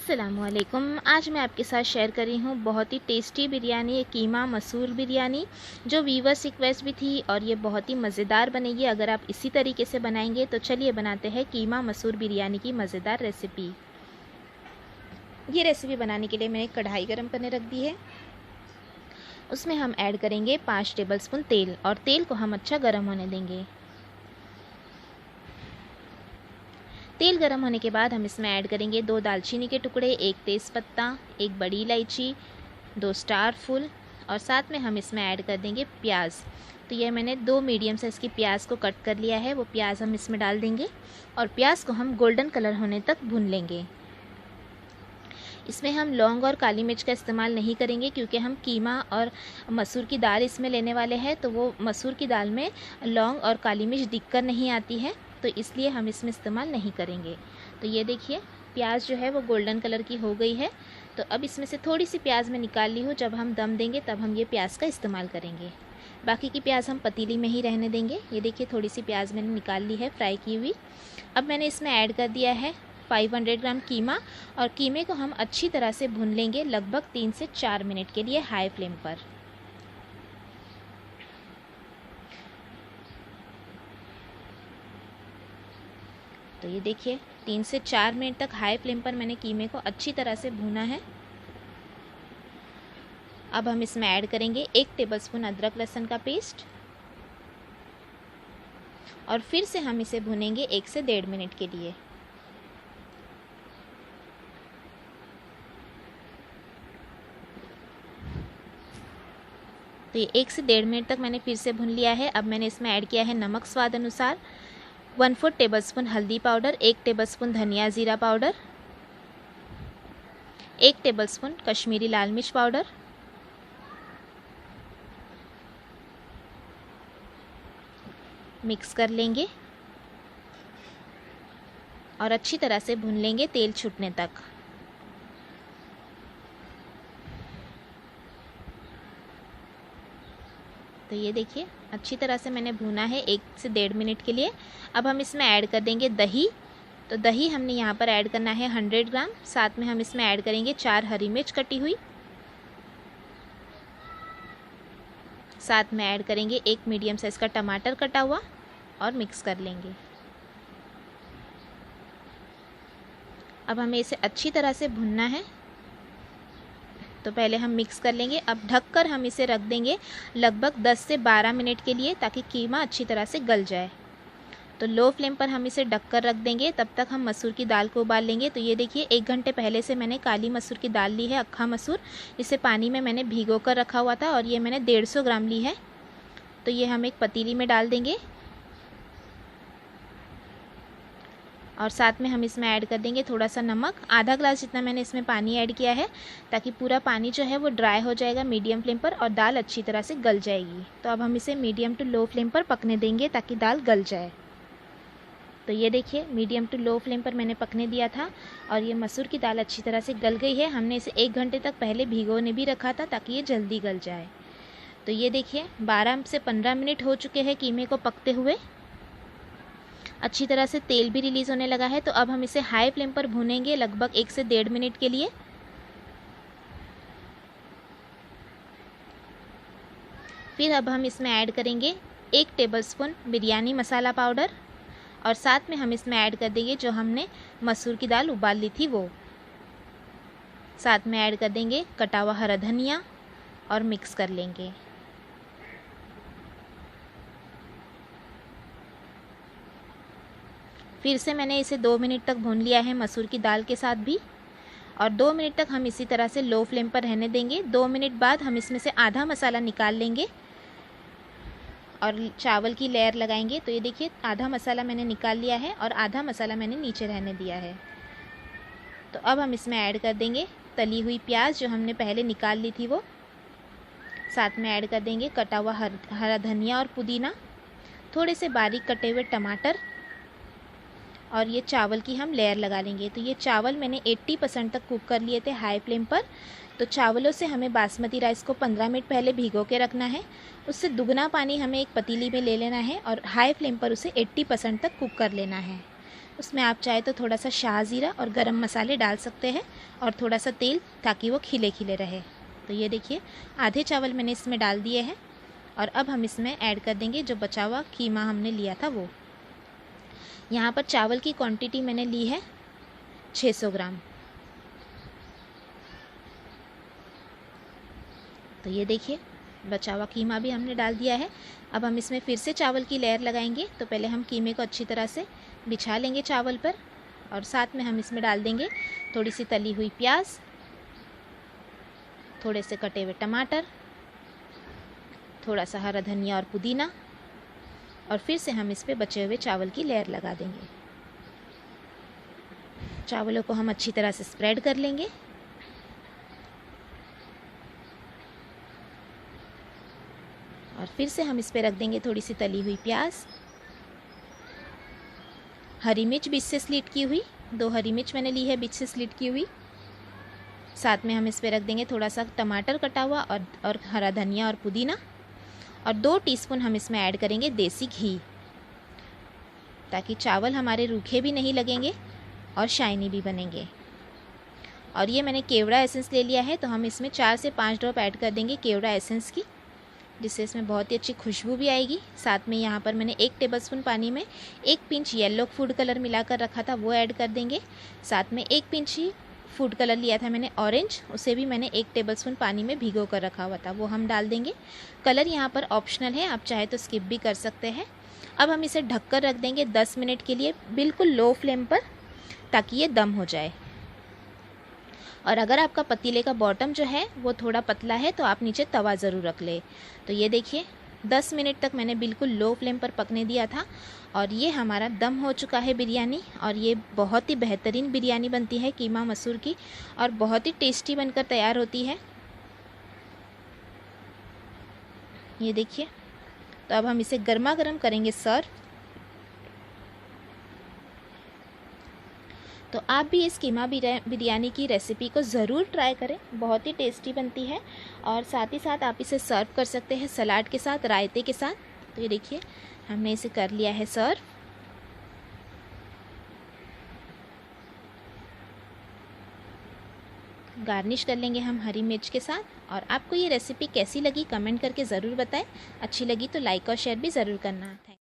अस्सलामुअलैकुम। आज मैं आपके साथ शेयर कर रही हूँ बहुत ही टेस्टी बिरयानी, कीमा मसूर बिरयानी, जो व्यूअर्स रिक्वेस्ट भी थी और ये बहुत ही मज़ेदार बनेगी अगर आप इसी तरीके से बनाएंगे। तो चलिए बनाते हैं कीमा मसूर बिरयानी की मज़ेदार रेसिपी। ये रेसिपी बनाने के लिए मैंने कढ़ाई गरम करने रख दी है। उसमें हम ऐड करेंगे 5 टेबलस्पून तेल और तेल को हम अच्छा गर्म होने देंगे। तेल गर्म होने के बाद हम इसमें ऐड करेंगे 2 दालचीनी के टुकड़े, 1 तेज़पत्ता, 1 बड़ी इलायची, 2 स्टार फूल और साथ में हम इसमें ऐड कर देंगे प्याज। तो ये मैंने 2 मीडियम साइज़ की प्याज को कट कर लिया है, वो प्याज हम इसमें डाल देंगे और प्याज को हम गोल्डन कलर होने तक भून लेंगे। इसमें हम लौंग और काली मिर्च का इस्तेमाल नहीं करेंगे क्योंकि हम कीमा और मसूर की दाल इसमें लेने वाले हैं, तो वो मसूर की दाल में लौंग और काली मिर्च दिखकर नहीं आती है, तो इसलिए हम इसमें इस्तेमाल नहीं करेंगे। तो ये देखिए प्याज जो है वो गोल्डन कलर की हो गई है। तो अब इसमें से थोड़ी सी प्याज मैं निकाल ली हूँ, जब हम दम देंगे तब हम ये प्याज का इस्तेमाल करेंगे। बाकी की प्याज हम पतीली में ही रहने देंगे। ये देखिए थोड़ी सी प्याज मैंने निकाल ली है फ्राई की हुई। अब मैंने इसमें ऐड कर दिया है 500 ग्राम कीमा और कीमे को हम अच्छी तरह से भून लेंगे लगभग 3 से 4 मिनट के लिए हाई फ्लेम पर। तो ये देखिए 3 से 4 मिनट तक हाई फ्लेम पर मैंने कीमे को अच्छी तरह से भूना है। अब हम इसमें ऐड करेंगे 1 टेबलस्पून अदरक लहसुन का पेस्ट और फिर से हम इसे भूनेंगे 1 से 1.5 मिनट के लिए। तो ये 1 से 1.5 मिनट तक मैंने फिर से भून लिया है। अब मैंने इसमें ऐड किया है नमक स्वाद अनुसार, 1/4 टेबलस्पून हल्दी पाउडर, 1 टेबलस्पून धनिया जीरा पाउडर, 1 टेबलस्पून कश्मीरी लाल मिर्च पाउडर, मिक्स कर लेंगे और अच्छी तरह से भून लेंगे तेल छूटने तक। तो ये देखिए अच्छी तरह से मैंने भूना है 1 से 1.5 मिनट के लिए। अब हम इसमें ऐड कर देंगे दही। तो दही हमने यहाँ पर ऐड करना है 100 ग्राम। साथ में हम इसमें ऐड करेंगे 4 हरी मिर्च कटी हुई। साथ में ऐड करेंगे 1 मीडियम साइज़ का टमाटर कटा हुआ और मिक्स कर लेंगे। अब हमें इसे अच्छी तरह से भूनना है, तो पहले हम मिक्स कर लेंगे। अब ढककर हम इसे रख देंगे लगभग 10 से 12 मिनट के लिए ताकि कीमा अच्छी तरह से गल जाए। तो लो फ्लेम पर हम इसे ढककर रख देंगे, तब तक हम मसूर की दाल को उबाल लेंगे। तो ये देखिए 1 घंटे पहले से मैंने काली मसूर की दाल ली है, अक्खा मसूर। इसे पानी में मैंने भिगो कर रखा हुआ था और ये मैंने 150 ग्राम ली है। तो ये हम एक पतीली में डाल देंगे और साथ में हम इसमें ऐड कर देंगे थोड़ा सा नमक। आधा ग्लास जितना मैंने इसमें पानी ऐड किया है ताकि पूरा पानी जो है वो ड्राई हो जाएगा मीडियम फ्लेम पर और दाल अच्छी तरह से गल जाएगी। तो अब हम इसे मीडियम टू लो फ्लेम पर पकने देंगे ताकि दाल गल जाए। तो ये देखिए मीडियम टू लो फ्लेम पर मैंने पकने दिया था और ये मसूर की दाल अच्छी तरह से गल गई है। हमने इसे 1 घंटे तक पहले भिगोने भी रखा था ताकि ये जल्दी गल जाए। तो ये देखिए 12 से 15 मिनट हो चुके हैं कीमे को पकते हुए। अच्छी तरह से तेल भी रिलीज़ होने लगा है। तो अब हम इसे हाई फ्लेम पर भूनेंगे लगभग 1 से 1.5 मिनट के लिए। फिर अब हम इसमें ऐड करेंगे 1 टेबलस्पून बिरयानी मसाला पाउडर और साथ में हम इसमें ऐड कर देंगे जो हमने मसूर की दाल उबाल ली थी वो। साथ में ऐड कर देंगे कटा हुआ हरा धनिया और मिक्स कर लेंगे। फिर से मैंने इसे 2 मिनट तक भून लिया है मसूर की दाल के साथ भी और 2 मिनट तक हम इसी तरह से लो फ्लेम पर रहने देंगे। 2 मिनट बाद हम इसमें से आधा मसाला निकाल लेंगे और चावल की लेयर लगाएंगे। तो ये देखिए आधा मसाला मैंने निकाल लिया है और आधा मसाला मैंने नीचे रहने दिया है। तो अब हम इसमें ऐड कर देंगे तली हुई प्याज जो हमने पहले निकाल ली थी वो। साथ में ऐड कर देंगे कटा हुआ हरा धनिया और पुदीना, थोड़े से बारीक कटे हुए टमाटर और ये चावल की हम लेयर लगा लेंगे। तो ये चावल मैंने 80% तक कुक कर लिए थे हाई फ्लेम पर। तो चावलों से हमें बासमती राइस को 15 मिनट पहले भिगो के रखना है। उससे दुगना पानी हमें एक पतीली में ले लेना है और हाई फ्लेम पर उसे 80% तक कुक कर लेना है। उसमें आप चाहे तो थोड़ा सा शाह ज़ीरा और गरम मसाले डाल सकते हैं और थोड़ा सा तेल, ताकि वो खिले खिले रहे। तो ये देखिए आधे चावल मैंने इसमें डाल दिए हैं और अब हम इसमें ऐड कर देंगे जो बचा हुआ कीमा हमने लिया था वो। यहाँ पर चावल की क्वांटिटी मैंने ली है 600 ग्राम। तो ये देखिए बचा हुआ कीमा भी हमने डाल दिया है। अब हम इसमें फिर से चावल की लेयर लगाएंगे। तो पहले हम कीमे को अच्छी तरह से बिछा लेंगे चावल पर और साथ में हम इसमें डाल देंगे थोड़ी सी तली हुई प्याज, थोड़े से कटे हुए टमाटर, थोड़ा सा हरा धनिया और पुदीना, और फिर से हम इस पे बचे हुए चावल की लेयर लगा देंगे। चावलों को हम अच्छी तरह से स्प्रेड कर लेंगे और फिर से हम इस पे रख देंगे थोड़ी सी तली हुई प्याज, हरी मिर्च बीच से स्लिट की हुई, 2 हरी मिर्च मैंने ली है बीच से स्लिट की हुई। साथ में हम इस पे रख देंगे थोड़ा सा टमाटर कटा हुआ और हरा धनिया और पुदीना, और 2 टीस्पून हम इसमें ऐड करेंगे देसी घी, ताकि चावल हमारे रूखे भी नहीं लगेंगे और शाइनी भी बनेंगे। और ये मैंने केवड़ा एसेंस ले लिया है, तो हम इसमें 4 से 5 ड्रॉप ऐड कर देंगे केवड़ा एसेंस की, जिससे इसमें बहुत ही अच्छी खुशबू भी आएगी। साथ में यहाँ पर मैंने 1 टेबलस्पून पानी में 1 पिंच येलो फूड कलर मिलाकर रखा था, वो ऐड कर देंगे। साथ में 1 पिंच ही फूड कलर लिया था मैंने ऑरेंज, उसे भी मैंने 1 टेबलस्पून पानी में भिगो कर रखा हुआ था, वो हम डाल देंगे। कलर यहाँ पर ऑप्शनल है, आप चाहे तो स्किप भी कर सकते हैं। अब हम इसे ढककर रख देंगे 10 मिनट के लिए बिल्कुल लो फ्लेम पर, ताकि ये दम हो जाए। और अगर आपका पतीले का बॉटम जो है वो थोड़ा पतला है तो आप नीचे तवा ज़रूर रख ले। तो ये देखिए 10 मिनट तक मैंने बिल्कुल लो फ्लेम पर पकने दिया था और ये हमारा दम हो चुका है बिरयानी। और ये बहुत ही बेहतरीन बिरयानी बनती है कीमा मसूर की, और बहुत ही टेस्टी बनकर तैयार होती है। ये देखिए, तो अब हम इसे गर्मा गर्म करेंगे सर्व। तो आप भी इस कीमा बिरयानी की रेसिपी को ज़रूर ट्राई करें, बहुत ही टेस्टी बनती है। और साथ ही साथ आप इसे सर्व कर सकते हैं सलाद के साथ, रायते के साथ। तो ये देखिए हमने इसे कर लिया है सर्व। गार्निश कर लेंगे हम हरी मिर्च के साथ। और आपको ये रेसिपी कैसी लगी कमेंट करके ज़रूर बताएं। अच्छी लगी तो लाइक और शेयर भी ज़रूर करना। थैंक